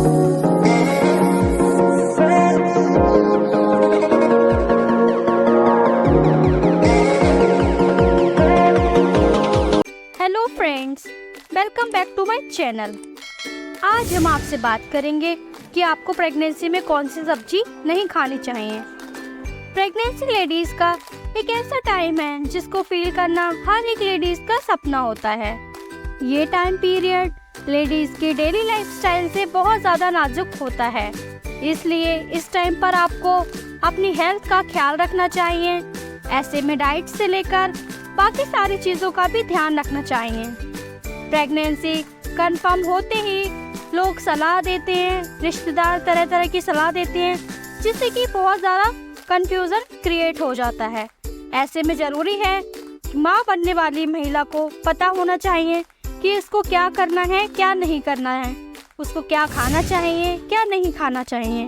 Hello friends, welcome back to my channel. आज हम आपसे बात करेंगे कि आपको प्रेगनेंसी में कौन सी सब्जी नहीं खानी चाहिए। प्रेगनेंसी लेडीज का एक ऐसा टाइम है जिसको फील करना हर एक लेडीज का सपना होता है। ये टाइम पीरियड लेडीज की डेली लाइफस्टाइल से बहुत ज़्यादा नाजुक होता है, इसलिए इस टाइम पर आपको अपनी हेल्थ का ख्याल रखना चाहिए। ऐसे में डाइट से लेकर बाकी सारी चीज़ों का भी ध्यान रखना चाहिए। प्रेगनेंसी कंफर्म होते ही लोग सलाह देते हैं, रिश्तेदार तरह तरह की सलाह देते हैं, जिससे कि बहुत ज़्यादा कंफ्यूजन क्रिएट हो जाता है। ऐसे में ज़रूरी है कि माँ बनने वाली महिला को पता होना चाहिए कि इसको क्या करना है, क्या नहीं करना है, उसको क्या खाना चाहिए, क्या नहीं खाना चाहिए।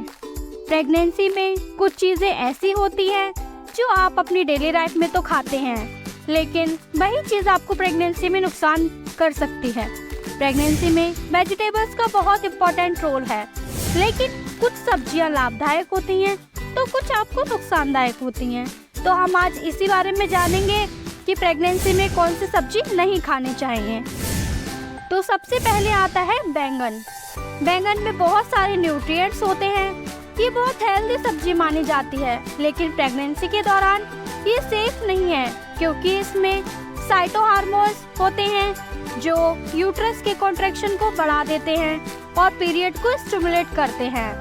प्रेगनेंसी में कुछ चीज़ें ऐसी होती हैं जो आप अपनी डेली लाइफ में तो खाते हैं, लेकिन वही चीज़ आपको प्रेगनेंसी में नुकसान कर सकती है। प्रेगनेंसी में वेजिटेबल्स का बहुत इम्पोर्टेंट रोल है, लेकिन कुछ सब्जियां लाभदायक होती हैं तो कुछ आपको नुकसानदायक होती हैं। तो हम आज इसी बारे में जानेंगे कि प्रेगनेंसी में कौन सी सब्जी नहीं खानी चाहिए। तो सबसे पहले आता है बैंगन। बैंगन में बहुत सारे न्यूट्रिएंट्स होते हैं। ये बहुत हेल्दी सब्जी मानी जाती है, लेकिन प्रेगनेंसी के दौरान ये सेफ नहीं है, क्योंकि इसमें साइटो हार्मोन्स होते हैं जो यूट्रस के कॉन्ट्रैक्शन को बढ़ा देते हैं और पीरियड को स्टिमुलेट करते हैं।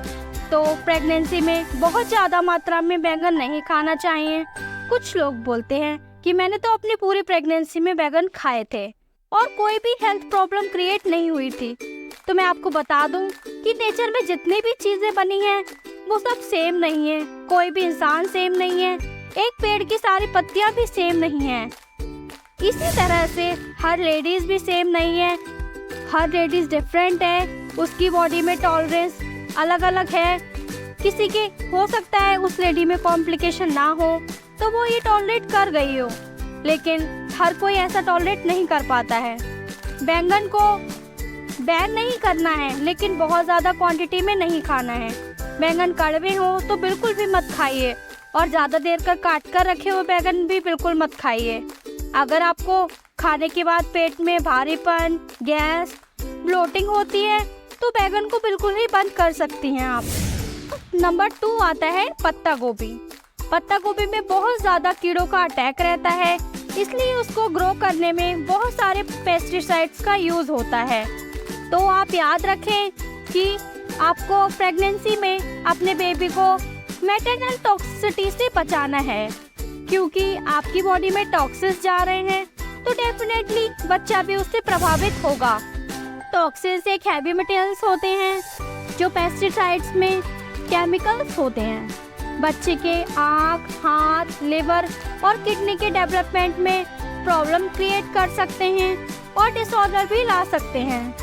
तो प्रेगनेंसी में बहुत ज़्यादा मात्रा में बैंगन नहीं खाना चाहिए। कुछ लोग बोलते हैं कि मैंने तो अपनी पूरी प्रेगनेंसी में बैंगन खाए थे और कोई भी हेल्थ प्रॉब्लम क्रिएट नहीं हुई थी। तो मैं आपको बता दूं कि नेचर में जितनी भी चीज़ें बनी हैं वो सब सेम नहीं है। कोई भी इंसान सेम नहीं है, एक पेड़ की सारी पत्तियां भी सेम नहीं हैं। इसी तरह से हर लेडीज भी सेम नहीं है। हर लेडीज डिफरेंट है, उसकी बॉडी में टॉलरेंस अलग अलग है। किसी के हो सकता है उस लेडी में कॉम्प्लिकेशन ना हो तो वो ये टॉलरेट कर गई हो, लेकिन हर कोई ऐसा टॉलरेट नहीं कर पाता है। बैंगन को बैन नहीं करना है, लेकिन बहुत ज़्यादा क्वांटिटी में नहीं खाना है। बैंगन कड़वे हो तो बिल्कुल भी मत खाइए, और ज़्यादा देर तक काट कर रखे हुए बैंगन भी बिल्कुल मत खाइए। अगर आपको खाने के बाद पेट में भारीपन, गैस, ब्लोटिंग होती है तो बैंगन को बिल्कुल ही बंद कर सकती हैं आप। नंबर 2 आता है पत्ता गोभी। पत्ता गोभी में बहुत ज़्यादा कीड़ों का अटैक रहता है, इसलिए उसको ग्रो करने में बहुत सारे पेस्टिसाइड्स का यूज़ होता है। तो आप याद रखें कि आपको प्रेगनेंसी में अपने बेबी को मैटरनल टॉक्सिसिटी से बचाना है, क्योंकि आपकी बॉडी में टॉक्सिन्स जा रहे हैं तो डेफिनेटली बच्चा भी उससे प्रभावित होगा। टॉक्सिन्स एक हैवी मटेरियल्स होते हैं जो पेस्टिसाइड्स में केमिकल्स होते हैं। बच्चे के आँख, हाथ, लिवर और किडनी के डेवलपमेंट में प्रॉब्लम क्रिएट कर सकते हैं और डिसऑर्डर भी ला सकते हैं।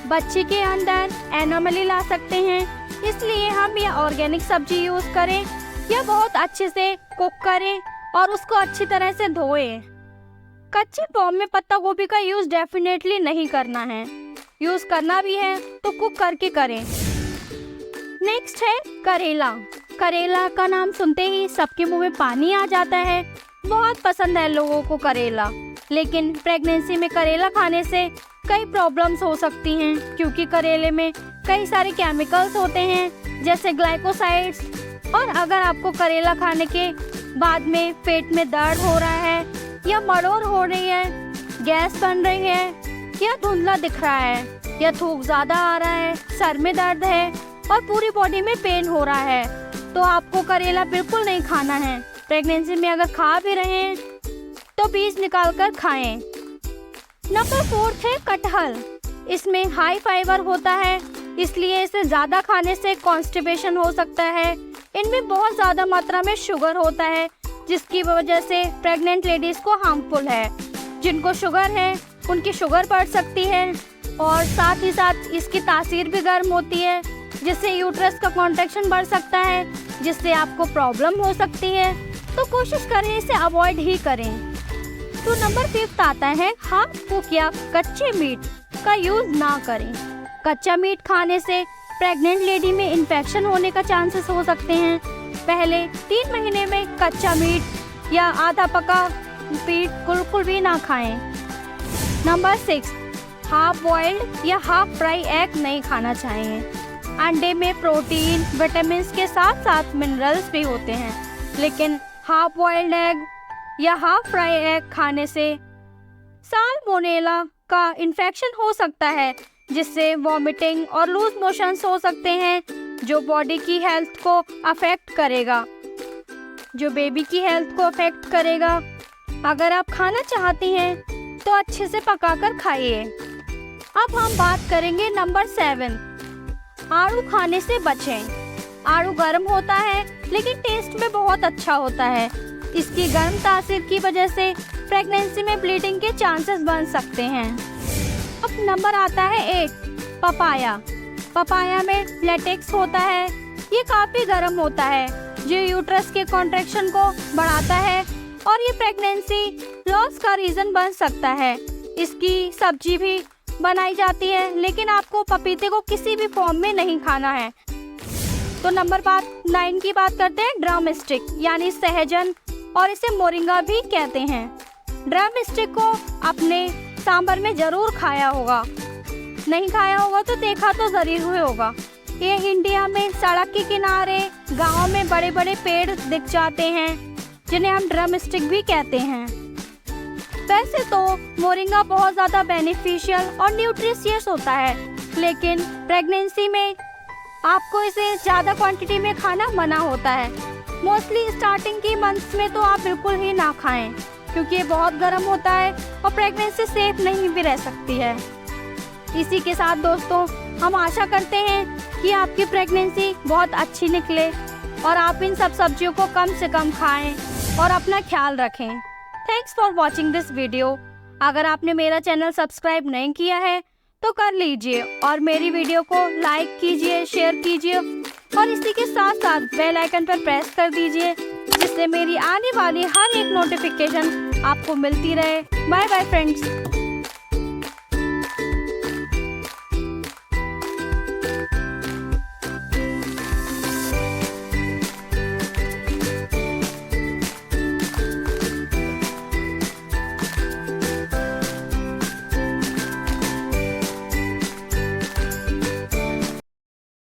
बच्चे के अंदर एनोमली ला सकते हैं, इसलिए हम ये ऑर्गेनिक सब्जी यूज़ करें या बहुत अच्छे से कुक करें और उसको अच्छी तरह से धोएं। कच्चे फॉर्म में पत्ता गोभी का यूज़ डेफिनेटली नहीं करना है। यूज़ करना भी है तो कुक करके करें। नेक्स्ट है करेला। करेला का नाम सुनते ही सबके मुंह में पानी आ जाता है। बहुत पसंद है लोगों को करेला, लेकिन प्रेगनेंसी में करेला खाने से कई प्रॉब्लम्स हो सकती हैं, क्योंकि करेले में कई सारे केमिकल्स होते हैं जैसे ग्लाइकोसाइड्स। और अगर आपको करेला खाने के बाद में पेट में दर्द हो रहा है या मरोड़ हो रही है, गैस बन रही है या धुंधला दिख रहा है या थूक ज़्यादा आ रहा है, सर में दर्द है और पूरी बॉडी में पेन हो रहा है, तो आपको करेला बिल्कुल नहीं खाना है। प्रेगनेंसी में अगर खा भी रहे हैं तो बीज निकाल कर खाएं। नंबर 4 है कटहल। इसमें हाई फाइबर होता है, इसलिए इसे ज़्यादा खाने से कॉन्स्टिपेशन हो सकता है। इनमें बहुत ज़्यादा मात्रा में शुगर होता है, जिसकी वजह से प्रेग्नेंट लेडीज़ को हार्मफुल है। जिनको शुगर है उनकी शुगर बढ़ सकती है, और साथ ही साथ इसकी तासीर भी गर्म होती है, जिससे यूट्रस का कॉन्ट्रैक्शन बढ़ सकता है, जिससे आपको प्रॉब्लम हो सकती है। तो कोशिश करें इसे अवॉइड ही करें। तो नंबर 5 आता है हाफ कुक या कच्चे मीट का यूज़ ना करें। कच्चा मीट खाने से प्रेग्नेंट लेडी में इन्फेक्शन होने का चांसेस हो सकते हैं। पहले 3 महीने में कच्चा मीट या आधा पका मीट बिल्कुल भी ना खाएं। नंबर 6, हाफ बॉइल्ड या हाफ फ्राई एग नहीं खाना चाहिए। अंडे में प्रोटीन, विटामिन के साथ साथ मिनरल्स भी होते हैं, लेकिन हाफ बॉइल्ड एग या हाफ फ्राई एग खाने से साल्मोनेला का इन्फेक्शन हो सकता है, जिससे वॉमिटिंग और लूज मोशंस हो सकते हैं, जो बॉडी की हेल्थ को अफेक्ट करेगा, जो बेबी की हेल्थ को अफेक्ट करेगा। अगर आप खाना चाहती हैं तो अच्छे से पकाकर खाइए। अब हम बात करेंगे नंबर 7, आड़ू खाने से बचें। आड़ू गर्म होता है लेकिन टेस्ट में बहुत अच्छा होता है। इसकी गर्म तासीर की वजह से प्रेगनेंसी में ब्लीडिंग के चांसेस बन सकते हैं। अब नंबर आता है 8, पपाया। पपाया में लेटेक्स होता है। ये काफी गर्म होता है, जो यूट्रस के कॉन्ट्रैक्शन को बढ़ाता है और ये प्रेगनेंसी लॉस का रीजन बन सकता है। इसकी सब्जी भी बनाई जाती है, लेकिन आपको पपीते को किसी भी फॉर्म में नहीं खाना है। तो नंबर 9 की बात करते हैं, ड्रम स्टिक यानी सहजन, और इसे मोरिंगा भी कहते हैं। ड्रम स्टिक को अपने सांभर में जरूर खाया होगा, नहीं खाया होगा तो देखा तो जरूर होगा। ये इंडिया में सड़क के किनारे, गांव में बड़े बड़े पेड़ दिख जाते हैं, जिन्हें हम ड्रम स्टिक भी कहते हैं। वैसे तो मोरिंगा बहुत ज़्यादा बेनिफिशियल और न्यूट्रिशियस होता है, लेकिन प्रेगनेंसी में आपको इसे ज़्यादा क्वांटिटी में खाना मना होता है। मोस्टली स्टार्टिंग की मंथ्स में तो आप बिल्कुल ही ना खाएं, क्योंकि ये बहुत गर्म होता है और प्रेगनेंसी सेफ नहीं भी रह सकती है। इसी के साथ दोस्तों, हम आशा करते हैं कि आपकी प्रेगनेंसी बहुत अच्छी निकले और आप इन सब सब्जियों को कम से कम खाएं और अपना ख्याल रखें। Thanks for watching this video. अगर आपने मेरा चैनल सब्सक्राइब नहीं किया है तो कर लीजिए और मेरी वीडियो को लाइक कीजिए, शेयर कीजिए और इसी के साथ साथ बेल आइकन पर प्रेस कर दीजिए, जिससे मेरी आने वाली हर एक नोटिफिकेशन आपको मिलती रहे। Bye bye friends.